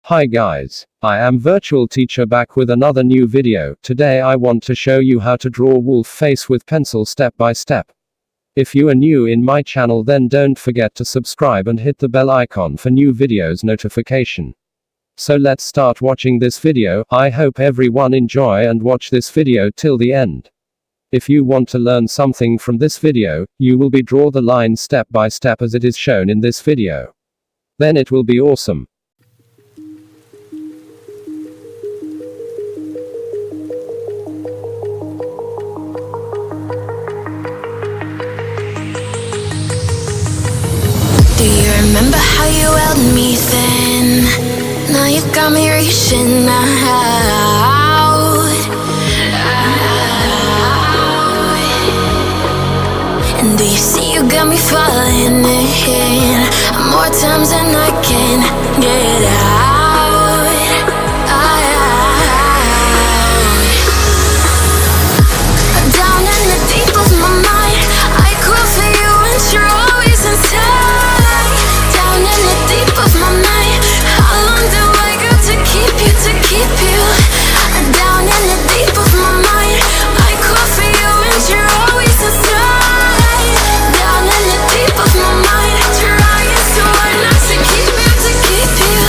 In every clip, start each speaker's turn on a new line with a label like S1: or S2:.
S1: Hi guys, I am Virtual Teacher back with another new video. Today I want to show you how to draw wolf face with pencil step by step. If you are new in my channel, then don't forget to subscribe and hit the bell icon for new videos notification. So let's start watching this video. I hope everyone enjoy and watch this video till the end. If you want to learn something from this video, you will be draw the line step by step as it is shown in this video. Then it will be awesome.
S2: Do you remember how you held me then? Now you got me reaching out. And do you see you got me falling in more times than I can get out. Down in the deep of my mind, I crawl for you and you're always inside. Down in the deep of my mind, how long do I got to keep you, to keep you? Down in the deep of my mind, I crawl for you and you're always inside. Down in the deep of my mind, trying so hard not to keep you, to keep you.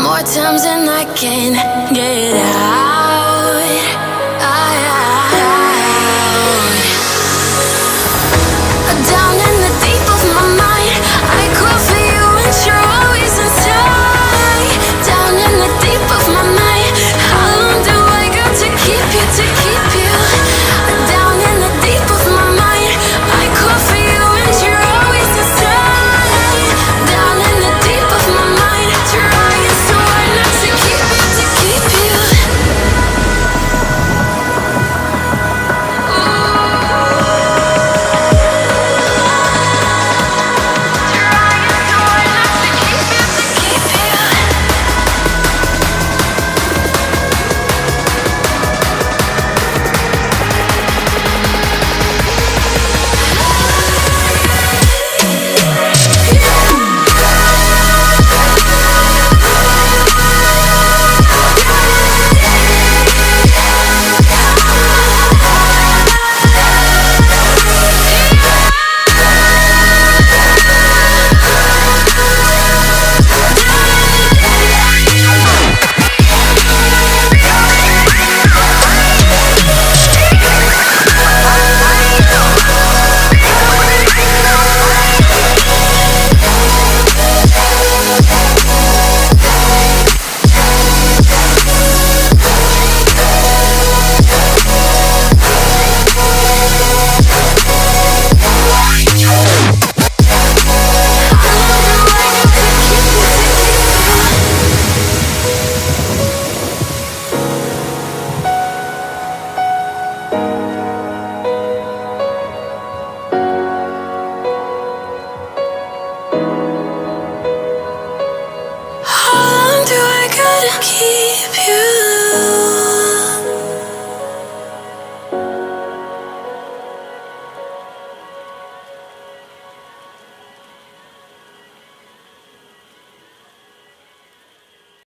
S2: More times than I can get